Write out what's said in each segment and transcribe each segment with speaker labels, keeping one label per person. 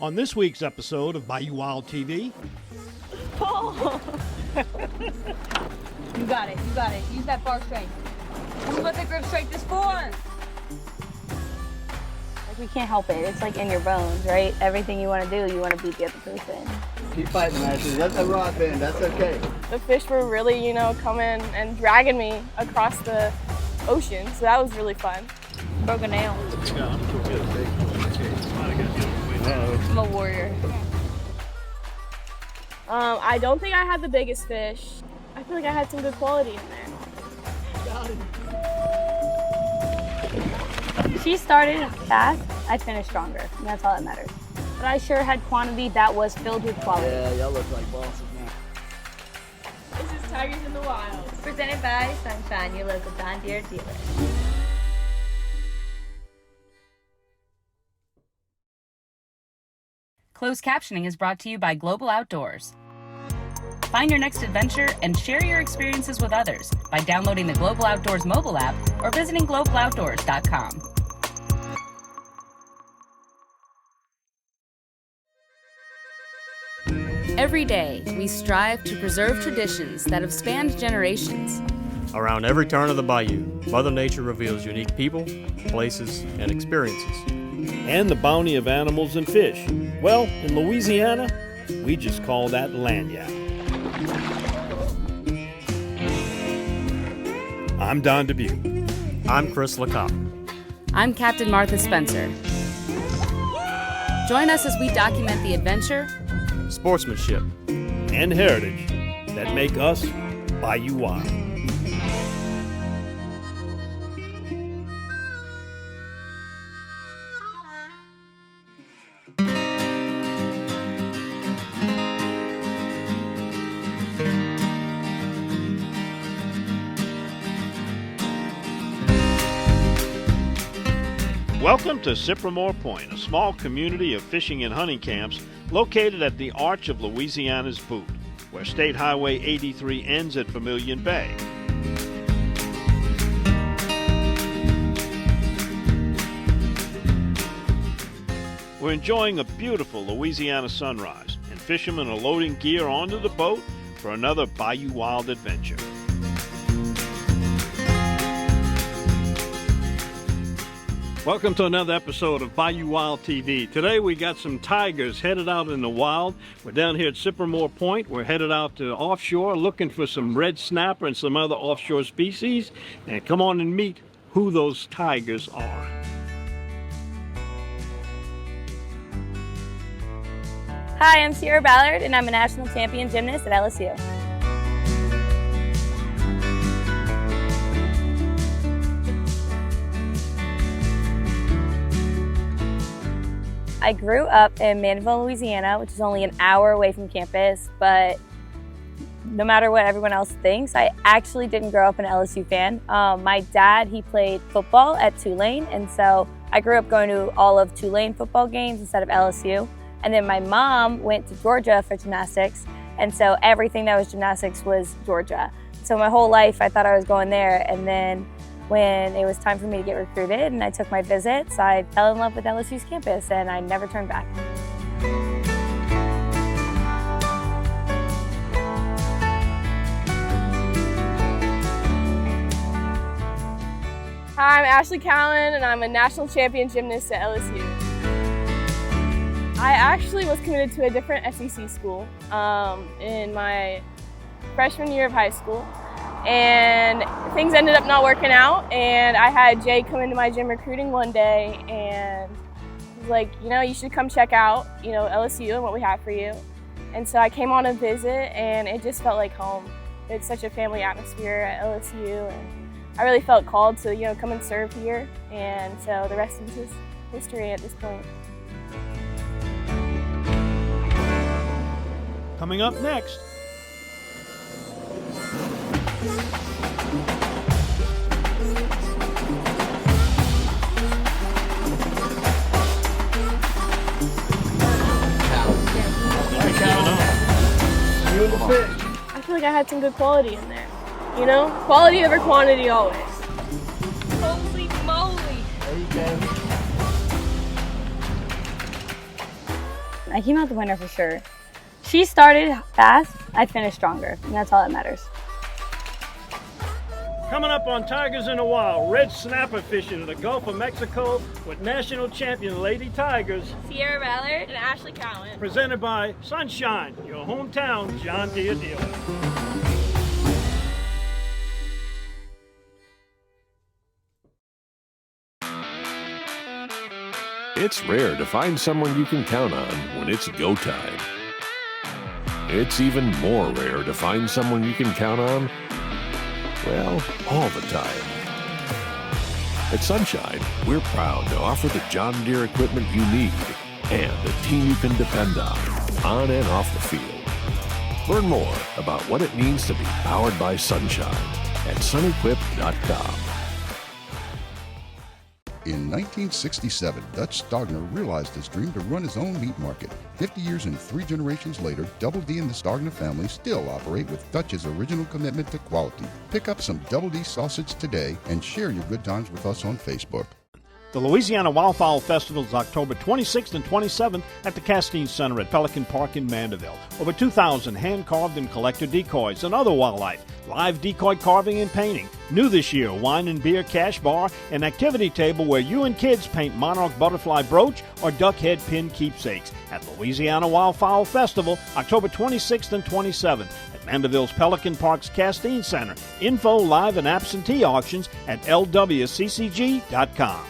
Speaker 1: On this week's episode of Bayou Wild TV.
Speaker 2: Oh. You got it. Use that bar strength. Let the grip strike this for. Like, we can't help it. It's like in your bones, right? Everything you want to do, you want to beat the other person.
Speaker 3: Keep fighting, Ashley. Let the rod bend. That's okay.
Speaker 4: The fish were really, coming and dragging me across the ocean, so that was really fun.
Speaker 2: Broke a nail. I'm a warrior.
Speaker 4: I don't think I had the biggest fish. I feel like I had some good quality in there.
Speaker 2: She started fast, I finished stronger, and that's all that matters. But I sure had quantity that was filled with quality.
Speaker 3: Yeah, y'all look like bosses now.
Speaker 4: This is Tigers in the Wild.
Speaker 2: Presented by Sunshine, your local John Deere dealer.
Speaker 5: Closed captioning is brought to you by Global Outdoors. Find your next adventure and share your experiences with others by downloading the Global Outdoors mobile app or visiting globaloutdoors.com. Every day, we strive to preserve traditions that have spanned generations.
Speaker 6: Around every turn of the bayou, Mother Nature reveals unique people, places, and experiences.
Speaker 1: And the bounty of animals and fish. Well, in Louisiana, we just call that lagniappe. I'm Don Dubuque.
Speaker 6: I'm Chris LeCoq.
Speaker 5: I'm Captain Martha Spencer. Join us as we document the adventure,
Speaker 6: Sportsmanship,
Speaker 1: And heritage that make us Bayou Wild. Welcome to Cypremort Point, a small community of fishing and hunting camps located at the arch of Louisiana's boot, where State Highway 83 ends at Vermilion Bay. We're enjoying a beautiful Louisiana sunrise, and fishermen are loading gear onto the boat for another Bayou Wild adventure. Welcome to another episode of Bayou Wild TV. Today we got some tigers headed out in the wild. We're down here at Cypremort Point. We're headed out to offshore looking for some red snapper and some other offshore species. And come on and meet who those tigers are.
Speaker 2: Hi, I'm Sierra Ballard, and I'm a national champion gymnast at LSU. I grew up in Mandeville, Louisiana, which is only an hour away from campus, but no matter what everyone else thinks, I actually didn't grow up an LSU fan. My dad, he played football at Tulane, and so I grew up going to all of Tulane football games instead of LSU. And then my mom went to Georgia for gymnastics, and so everything that was gymnastics was Georgia. So my whole life I thought I was going there, and then when it was time for me to get recruited and I took my visits, I fell in love with LSU's campus and I never turned back.
Speaker 4: Hi, I'm Ashley Cowan, and I'm a national champion gymnast at LSU. I actually was committed to a different SEC school in my freshman year of high school, and things ended up not working out, and I had Jay come into my gym recruiting one day and he was like, you should come check out, LSU and what we have for you. And so I came on a visit, and it just felt like home. It's such a family atmosphere at LSU, and I really felt called to, come and serve here, and so the rest is history at this point.
Speaker 1: Coming up next.
Speaker 4: I feel like I had some good quality in there. Quality over quantity always.
Speaker 2: Holy moly!
Speaker 3: There you go.
Speaker 2: I came out the winner for sure. She started fast, I finished stronger, and that's all that matters.
Speaker 1: Coming up on Tigers in the Wild, red snapper fishing in the Gulf of Mexico with national champion Lady Tigers.
Speaker 4: Sierra Ballard and Ashley Cowan.
Speaker 1: Presented by Sunshine, your hometown John Deere dealer.
Speaker 7: It's rare to find someone you can count on when it's go time. It's even more rare to find someone you can count on, well, all the time. At Sunshine, we're proud to offer the John Deere equipment you need and a team you can depend on and off the field. Learn more about what it means to be powered by Sunshine at sunequip.com.
Speaker 8: In 1967, Dutch Stogner realized his dream to run his own meat market. 50 years and 3 generations later, Double D and the Stogner family still operate with Dutch's original commitment to quality. Pick up some Double D sausage today and share your good times with us on Facebook.
Speaker 1: The Louisiana Wildfowl Festival is October 26th and 27th at the Castine Center at Pelican Park in Mandeville. Over 2,000 hand-carved and collector decoys and other wildlife, live decoy carving and painting. New this year, wine and beer cash bar, an activity table where you and kids paint monarch butterfly brooch or duck head pin keepsakes at Louisiana Wildfowl Festival, October 26th and 27th at Mandeville's Pelican Park's Castine Center. Info, live, and absentee auctions at lwccg.com.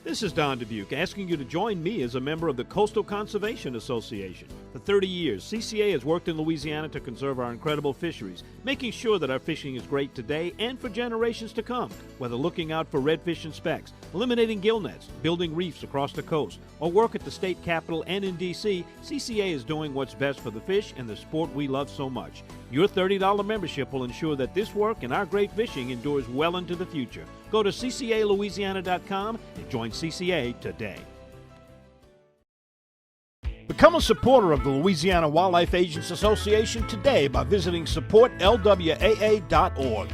Speaker 1: This is Don Dubuque asking you to join me as a member of the Coastal Conservation Association. For 30 years, CCA has worked in Louisiana to conserve our incredible fisheries, making sure that our fishing is great today and for generations to come. Whether looking out for redfish and specks, eliminating gill nets, building reefs across the coast, or work at the state capitol and in D.C., CCA is doing what's best for the fish and the sport we love so much. Your $30 membership will ensure that this work and our great fishing endures well into the future. Go to ccalouisiana.com and join CCA today. Become a supporter of the Louisiana Wildlife Agents Association today by visiting supportlwaa.org.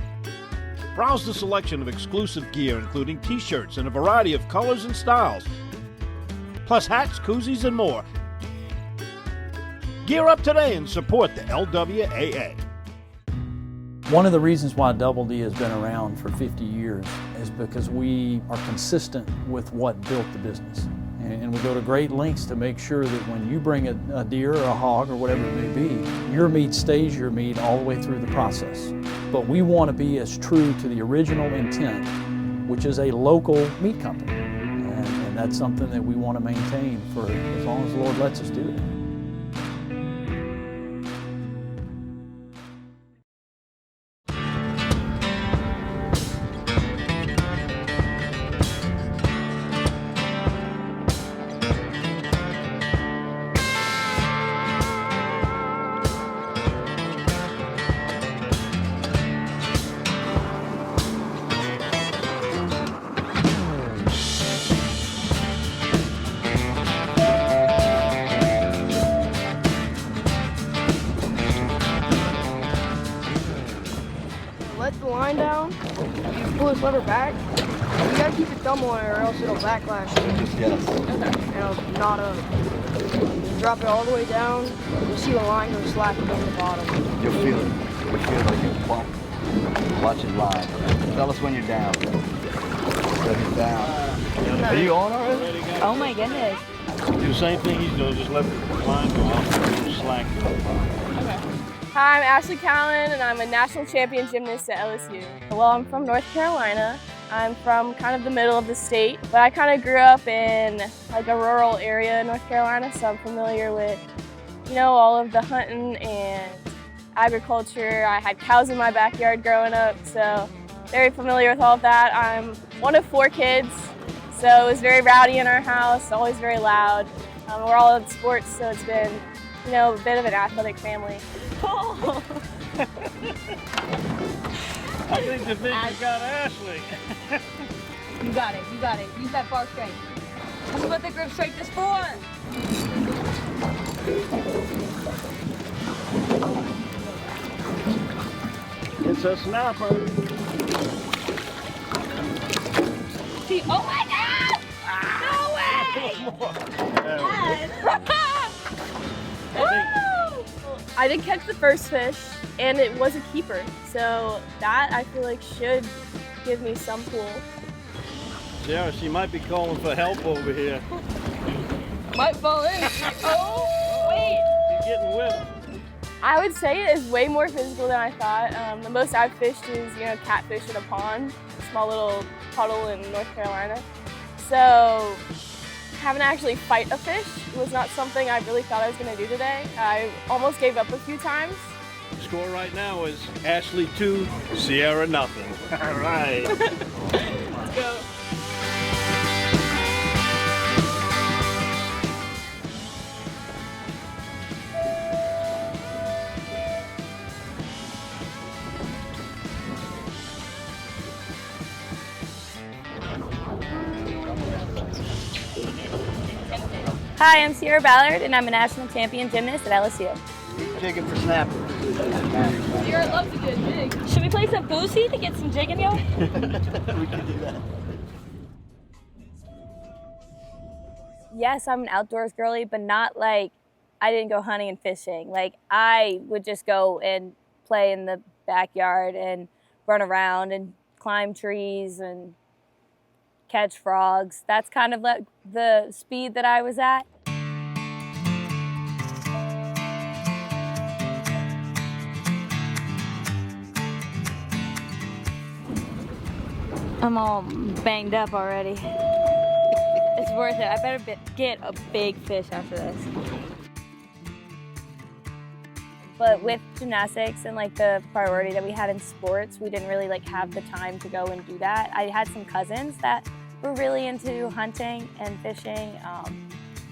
Speaker 1: Browse the selection of exclusive gear, including t-shirts in a variety of colors and styles, plus hats, koozies, and more. Gear up today and support the LWAA.
Speaker 9: One of the reasons why Double D has been around for 50 years is because we are consistent with what built the business. And we go to great lengths to make sure that when you bring a deer or a hog or whatever it may be, your meat stays your meat all the way through the process. But we want to be as true to the original intent, which is a local meat company. And that's something that we want to maintain for as long as the Lord lets us do it.
Speaker 10: Let the line down, you pull this lever back, you gotta keep your thumb on it or else it'll backlash.
Speaker 3: Yes.
Speaker 10: And it'll knot up. Drop it all the way down, you'll see the line go slack against the bottom.
Speaker 3: You'll feel it. You'll feel like you're plump. Watch it live. Tell us when you're down. When you're down. Are you on already?
Speaker 2: Oh my goodness.
Speaker 1: Do the same thing he's doing, just let the line go off and slack.
Speaker 4: Hi, I'm Ashley Cowan, and I'm a national champion gymnast at LSU. Well, I'm from North Carolina. I'm from kind of the middle of the state, but I kind of grew up in like a rural area in North Carolina, so I'm familiar with, you know, all of the hunting and agriculture. I had cows in my backyard growing up, so very familiar with all of that. I'm one of 4 kids, so it was very rowdy in our house, always very loud. We're all in sports, so it's been, you know, a bit of an athletic family.
Speaker 1: I think the thing got Ashley.
Speaker 11: You got it, you got it. Use that bar straight. This is what the grip strength is for.
Speaker 1: It's a snapper.
Speaker 11: Oh my God! No way!
Speaker 1: Yes.
Speaker 4: I did catch the first fish, and it was a keeper. So that I feel like should give me some pull.
Speaker 1: Sarah, she might be calling for help over here.
Speaker 4: Might fall in. Oh, wait.
Speaker 1: She's getting whipped.
Speaker 4: I would say it is way more physical than I thought. The most I've fished is, catfish in a pond, a small little puddle in North Carolina. So having to actually fight a fish was not something I really thought I was going to do today. I almost gave up a few times.
Speaker 1: The score right now is Ashley 2, Sierra nothing. All right.
Speaker 4: Let's go.
Speaker 2: Hi, I'm Sierra Ballard, and I'm a national champion gymnast at LSU.
Speaker 3: Jigging for snapper.
Speaker 4: Sierra loves a good jig.
Speaker 11: Should we play some Boosie to get some jigging going?
Speaker 3: We can do that.
Speaker 2: Yes, I'm an outdoors girly, but not like I didn't go hunting and fishing. Like I would just go and play in the backyard and run around and climb trees and catch frogs. That's kind of like the speed that I was at. I'm all banged up already. It's worth it. I better get a big fish after this. But with gymnastics and like the priority that we had in sports, we didn't really like have the time to go and do that. I had some cousins that were really into hunting and fishing,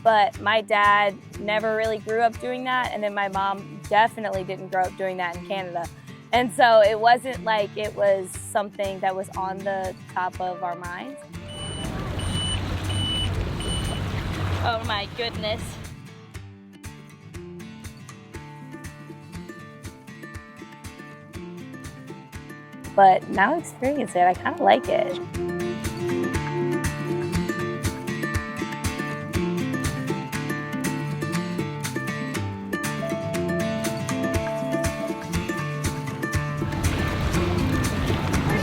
Speaker 2: but my dad never really grew up doing that, and then my mom definitely didn't grow up doing that in Canada. And so it wasn't like it was something that was on the top of our minds. Oh my goodness. But now experience it, I kind of like it.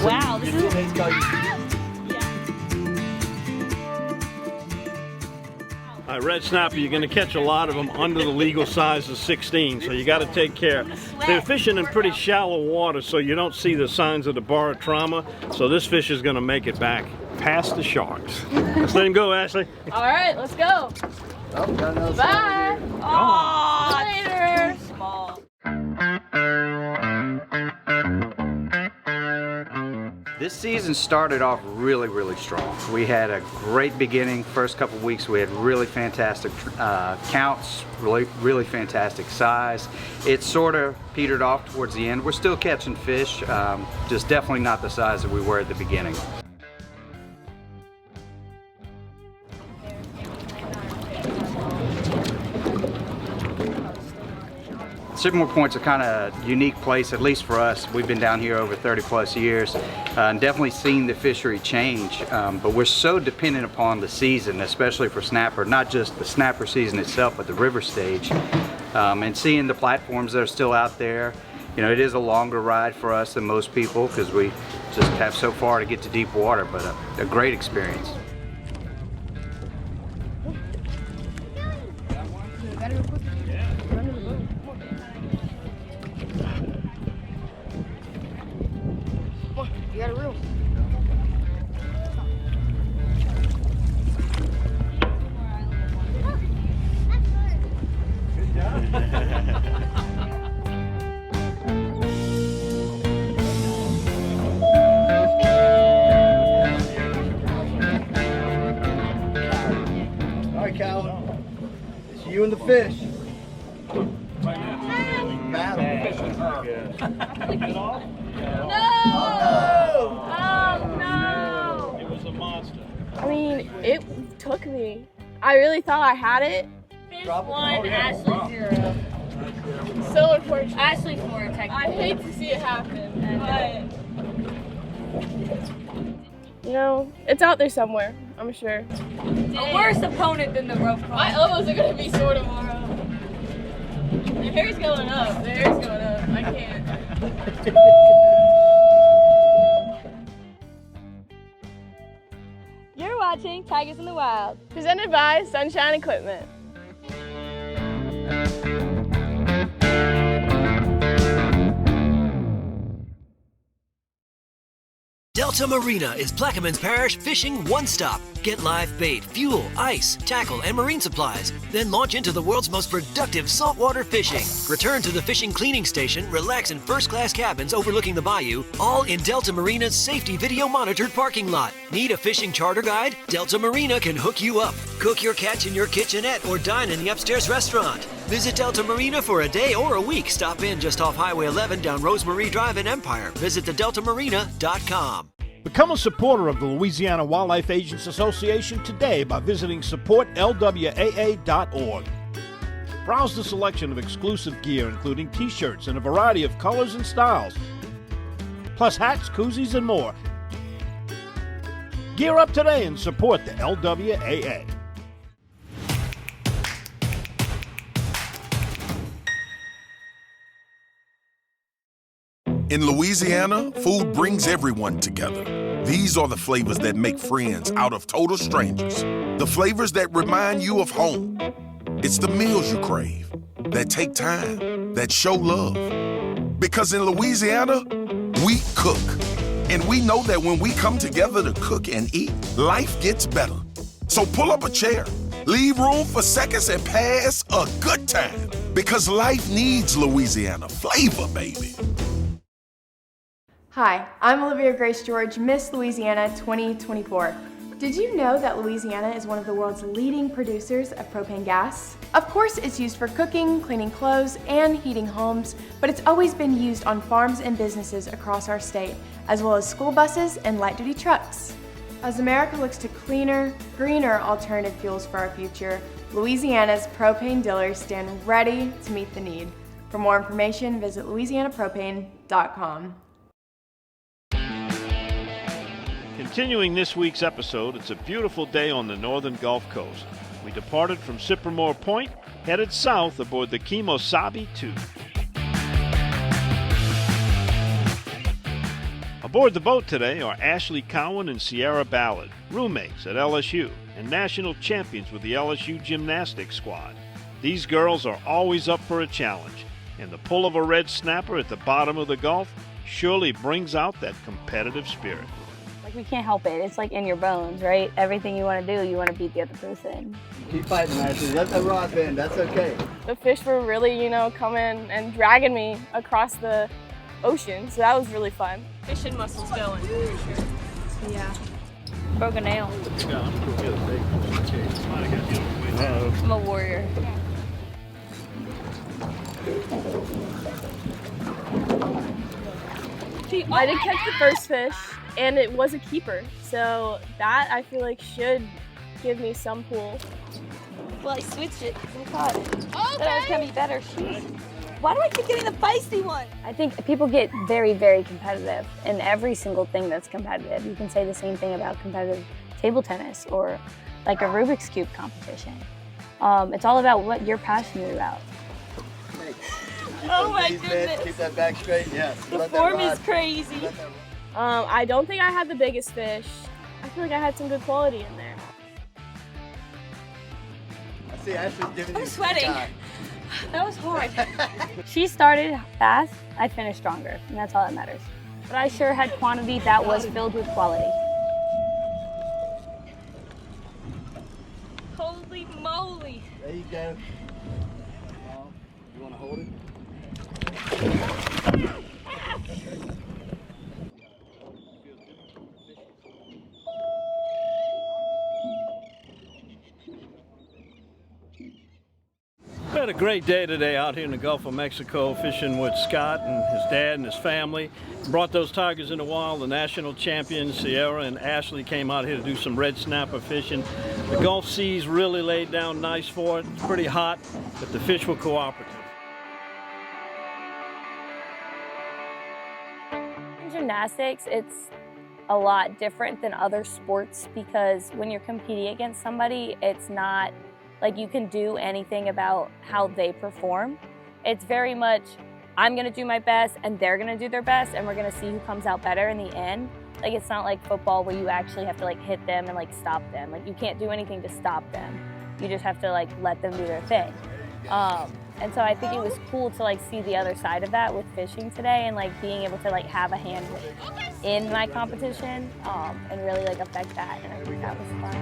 Speaker 2: Wow, this is...
Speaker 1: Red snapper, you're going to catch a lot of them under the legal size of 16, so you got to take care. They're fishing in pretty shallow water, so you don't see the signs of the barotrauma, so this fish is going to make it back past the sharks. Let's let him go, Ashley.
Speaker 4: All right, let's go.
Speaker 3: Oh,
Speaker 4: bye.
Speaker 2: Oh,
Speaker 4: later.
Speaker 2: Small.
Speaker 12: This season started off really, really strong. We had a great beginning. First couple of weeks we had really fantastic counts, really fantastic size. It sort of petered off towards the end. We're still catching fish, just definitely not the size that we were at the beginning. Cypremort Point's a kind of unique place, at least for us. We've been down here over 30 plus years and definitely seen the fishery change, but we're so dependent upon the season, especially for snapper, not just the snapper season itself, but the river stage. And seeing the platforms that are still out there, you know, it is a longer ride for us than most people because we just have so far to get to deep water, but a great experience.
Speaker 10: You got a reel.
Speaker 1: Good job.
Speaker 3: All right, Cowan. It's you and the fish. Battle.
Speaker 4: Oh no!
Speaker 1: It was a monster.
Speaker 4: I mean, it took me. I really thought I had it.
Speaker 11: Fish 1, Ashley 0.
Speaker 4: So unfortunate.
Speaker 11: Ashley 4, technically.
Speaker 4: I hate to see it happen, but you know, it's out there somewhere, I'm sure.
Speaker 11: A worse opponent than the rope.
Speaker 4: My elbows are gonna be sore tomorrow. The hair's going up. The hair's going up. I can't.
Speaker 2: You're watching Tigers in the Wild.
Speaker 4: Presented by Sunshine Equipment.
Speaker 13: Delta Marina is Plaquemines Parish fishing one-stop. Get live bait, fuel, ice, tackle, and marine supplies. Then launch into the world's most productive saltwater fishing. Return to the fishing cleaning station, relax in first-class cabins overlooking the bayou, all in Delta Marina's safety video-monitored parking lot. Need a fishing charter guide? Delta Marina can hook you up. Cook your catch in your kitchenette or dine in the upstairs restaurant. Visit Delta Marina for a day or a week. Stop in just off Highway 11 down Rosemarie Drive in Empire. Visit thedeltamarina.com.
Speaker 14: Become a supporter of the Louisiana Wildlife Agents Association today by visiting supportlwaa.org. Browse the selection of exclusive gear, including t-shirts in a variety of colors and styles, plus hats, koozies, and more. Gear up today and support the LWAA.
Speaker 15: In Louisiana, food brings everyone together. These are the flavors that make friends out of total strangers. The flavors that remind you of home. It's the meals you crave, that take time, that show love. Because in Louisiana, we cook. And we know that when we come together to cook and eat, life gets better. So pull up a chair, leave room for seconds, and pass a good time. Because life needs Louisiana flavor, baby.
Speaker 16: Hi, I'm Olivia Grace George, Miss Louisiana 2024. Did you know that Louisiana is one of the world's leading producers of propane gas? Of course, it's used for cooking, cleaning clothes, and heating homes, but it's always been used on farms and businesses across our state, as well as school buses and light-duty trucks. As America looks to cleaner, greener alternative fuels for our future, Louisiana's propane dealers stand ready to meet the need. For more information, visit louisianapropane.com.
Speaker 1: Continuing this week's episode, it's a beautiful day on the northern Gulf Coast. We departed from Cypremort Point, headed south aboard the Cmore 2. Aboard the boat today are Ashley Cowan and Sierra Ballard, roommates at LSU and national champions with the LSU gymnastics squad. These girls are always up for a challenge, and the pull of a red snapper at the bottom of the Gulf surely brings out that competitive spirit.
Speaker 2: Like, we can't help it. It's like in your bones, right? Everything you want to do, you want to beat the other person.
Speaker 3: Keep fighting, Ashley. Let the rod bend. That's okay.
Speaker 4: The fish were really, coming and dragging me across the ocean, so that was really fun. Fishing muscles going.
Speaker 2: Yeah. Broke a nail.
Speaker 1: Yeah,
Speaker 2: I'm a warrior.
Speaker 4: I did catch the first fish, and it was a keeper, so that I feel like should give me some pull.
Speaker 11: Well, I switched it because I thought that I was
Speaker 2: Okay.
Speaker 11: going to be better. Jeez. Why do I keep getting the feisty one?
Speaker 2: I think people get very, very competitive in every single thing that's competitive. You can say the same thing about competitive table tennis or like a Rubik's Cube competition. It's all about what you're passionate about.
Speaker 11: Oh my
Speaker 3: Keep
Speaker 11: goodness.
Speaker 3: that back straight, yes.
Speaker 11: The form is crazy.
Speaker 4: I don't think I had the biggest fish. I feel like I had some good quality in there.
Speaker 3: I see Ashley's giving you
Speaker 11: I'm sweating.
Speaker 3: time.
Speaker 11: That was hard.
Speaker 2: She started fast, I finished stronger, and that's all that matters. But I sure had quantity that was filled with quality.
Speaker 11: Holy moly.
Speaker 3: There you go. You want to hold it?
Speaker 1: We had a great day today out here in the Gulf of Mexico fishing with Scott and his dad and his family. Brought those tigers in the wild. The national champions, Sierra and Ashley, came out here to do some red snapper fishing. The Gulf Seas really laid down nice for it. It's pretty hot, but the fish were cooperative.
Speaker 2: In gymnastics, it's a lot different than other sports because when you're competing against somebody, it's not like you can do anything about how they perform. It's very much, I'm gonna do my best and they're gonna do their best and we're gonna see who comes out better in the end. Like, it's not like football where you actually have to like hit them and like stop them. Like, you can't do anything to stop them. You just have to like let them do their thing. And so I think it was cool to like see the other side of that with fishing today and like being able to like have a hand in my competition and really like affect that. And I think that was fun.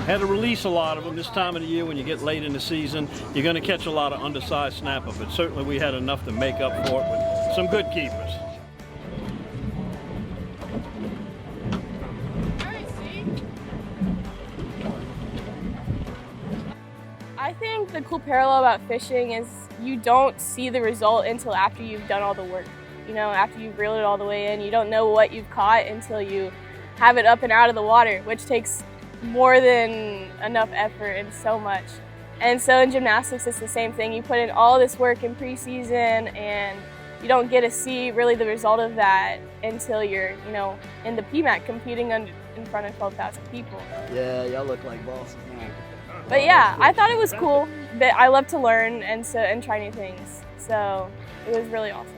Speaker 1: Had to release a lot of them this time of the year. When you get late in the season, you're going to catch a lot of undersized snapper, but certainly we had enough to make up for it with some good keepers.
Speaker 4: I think the cool parallel about fishing is you don't see the result until after you've done all the work. You know, after you've reeled it all the way in, you don't know what you've caught until you have it up and out of the water, which takes more than enough effort and so much. And so in gymnastics, it's the same thing. You put in all this work in preseason and you don't get to see really the result of that until you're, you know, in the PMAC competing in front of 12,000 people.
Speaker 3: Yeah, y'all look like bosses now.
Speaker 4: But yeah, I thought it was cool. That I love to learn and try new things. So it was really awesome.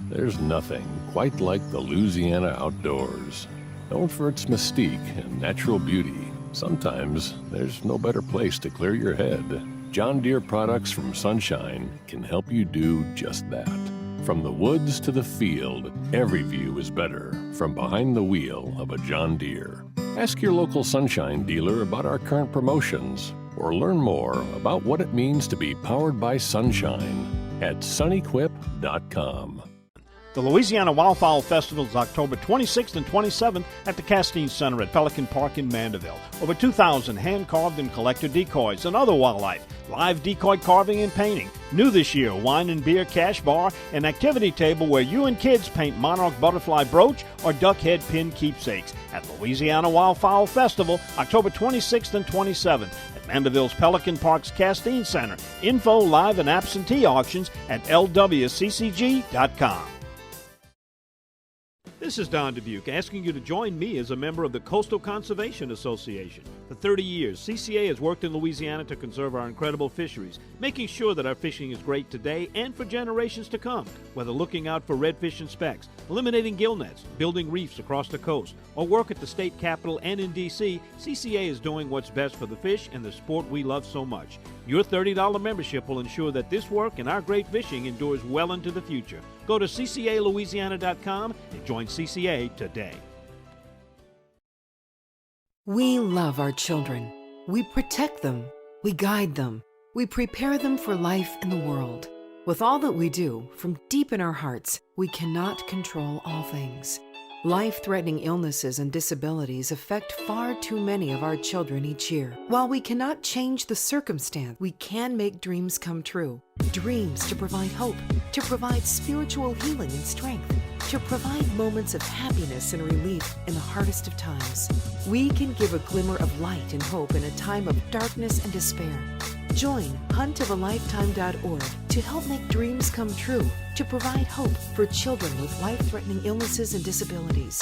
Speaker 7: There's nothing quite like the Louisiana outdoors. Known for its mystique and natural beauty, sometimes there's no better place to clear your head. John Deere products from Sunshine can help you do just that. From the woods to the field, every view is better from behind the wheel of a John Deere. Ask your local Sunshine dealer about our current promotions or learn more about what it means to be powered by Sunshine at sunequip.com.
Speaker 14: The Louisiana Wildfowl Festival is October 26th and 27th at the Castine Center at Pelican Park in Mandeville. Over 2,000 hand-carved and collector decoys and other wildlife, live decoy carving and painting. New this year, wine and beer cash bar, an activity table where you and kids paint monarch butterfly brooch or duck head pin keepsakes at Louisiana Wildfowl Festival, October 26th and 27th. Mandeville's Pelican Park's Castine Center. Info, live, and absentee auctions at lwccg.com. This is Don Dubuque asking you to join me as a member of the Coastal Conservation Association. For 30 years, CCA has worked in Louisiana to conserve our incredible fisheries, making sure that our fishing is great today and for generations to come. Whether looking out for redfish and specks, eliminating gill nets, building reefs across the coast, or work at the state capitol and in D.C., CCA is doing what's best for the fish and the sport we love so much. Your $30 membership will ensure that this work and our great fishing endures well into the future. Go to ccalouisiana.com and join CCA today.
Speaker 17: We love our children. We protect them. We guide them. We prepare them for life in the world. With all that we do, from deep in our hearts, we cannot control all things. Life-threatening illnesses and disabilities affect far too many of our children each year. While we cannot change the circumstance, we can make dreams come true. Dreams to provide hope, to provide spiritual healing and strength, to provide moments of happiness and relief in the hardest of times. We can give a glimmer of light and hope in a time of darkness and despair. Join huntofalifetime.org to help make dreams come true, to provide hope for children with life-threatening illnesses and disabilities.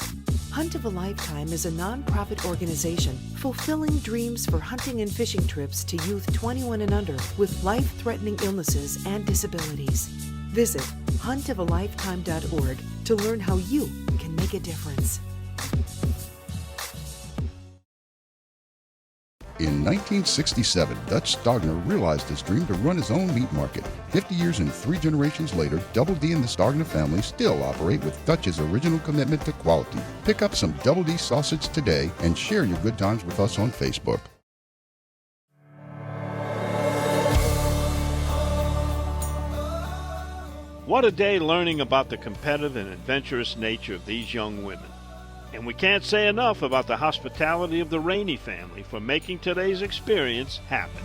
Speaker 17: Hunt of a Lifetime is a non-profit organization fulfilling dreams for hunting and fishing trips to youth 21 and under with life-threatening illnesses and disabilities. Visit huntofalifetime.org to learn how you can make a difference.
Speaker 8: In 1967, Dutch Stogner realized his dream to run his own meat market. 50 years and 3 generations later, Double D and the Stogner family still operate with Dutch's original commitment to quality. Pick up some Double D sausage today and share your good times with us on Facebook.
Speaker 14: What a day learning about the competitive and adventurous nature of these young women. And we can't say enough about the hospitality of the Rainey family for making today's experience happen.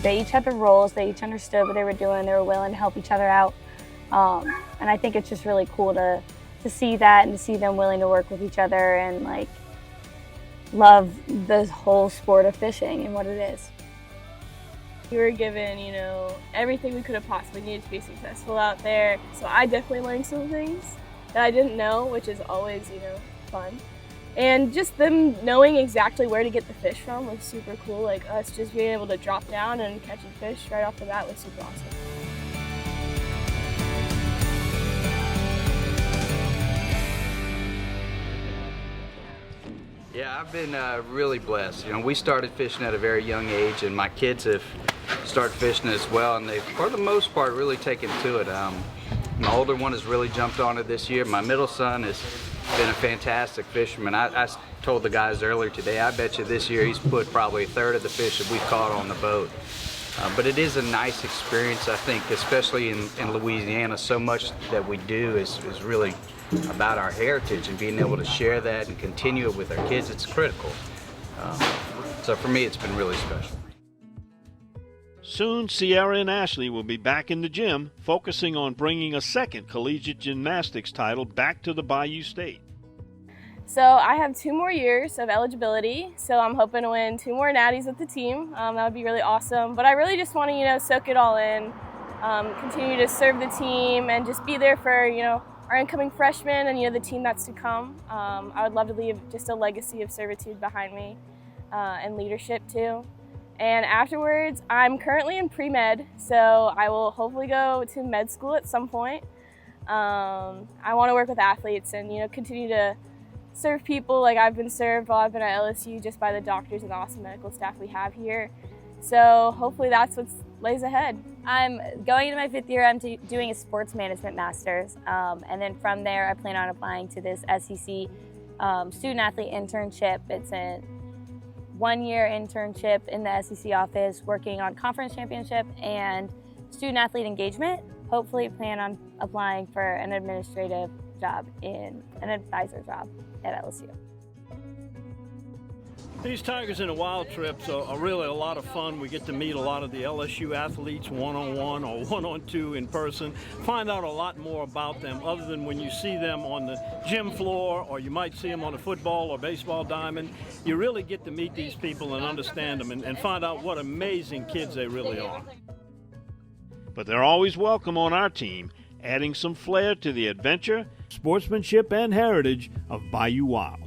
Speaker 2: They each had their roles, they each understood what they were doing, they were willing to help each other out. And I think it's just really cool to to see that and to see them willing to work with each other and like love the whole sport of fishing and what it is.
Speaker 4: We were given, everything we could have possibly needed to be successful out there. So I definitely learned some things that I didn't know, which is always, fun. And just them knowing exactly where to get the fish from was super cool. Like us just being able to drop down and catching fish right off the bat was super awesome.
Speaker 12: Yeah, I've been really blessed. We started fishing at a very young age, and my kids have started fishing as well, and they've, for the most part, really taken to it. My older one has really jumped on it this year. My middle son has been a fantastic fisherman. I told the guys earlier today, I bet you this year he's put probably a third of the fish that we caught on the boat. But it is a nice experience, I think, especially in Louisiana. So much that we do is really about our heritage, and being able to share that and continue it with our kids, it's critical. So for me, it's been really special.
Speaker 14: Soon, Sierra and Ashley will be back in the gym, focusing on bringing a second collegiate gymnastics title back to the Bayou State.
Speaker 4: So I have 2 more years of eligibility, so I'm hoping to win 2 more natties with the team. That would be really awesome. But I really just want to, soak it all in, continue to serve the team, and just be there for, our incoming freshmen and the team that's to come. I would love to leave just a legacy of servitude behind me and leadership too. And afterwards, I'm currently in pre-med, so I will hopefully go to med school at some point. I want to work with athletes and continue to serve people like I've been served while I've been at LSU, just by the doctors and the awesome medical staff we have here. So hopefully that's what lays ahead.
Speaker 2: I'm going into my 5th year. I'm doing a sports management master's, and then from there I plan on applying to this SEC student athlete internship. It's a 1-year internship in the SEC office working on conference championship and student athlete engagement. Hopefully plan on applying for an administrative job in an advisor job at LSU.
Speaker 1: These Tigers in the Wild trips are really a lot of fun. We get to meet a lot of the LSU athletes one-on-one or one-on-two in person, find out a lot more about them other than when you see them on the gym floor, or you might see them on a football or baseball diamond. You really get to meet these people and understand them and find out what amazing kids they really are.
Speaker 14: But they're always welcome on our team, adding some flair to the adventure, sportsmanship, and heritage of Bayou Wild.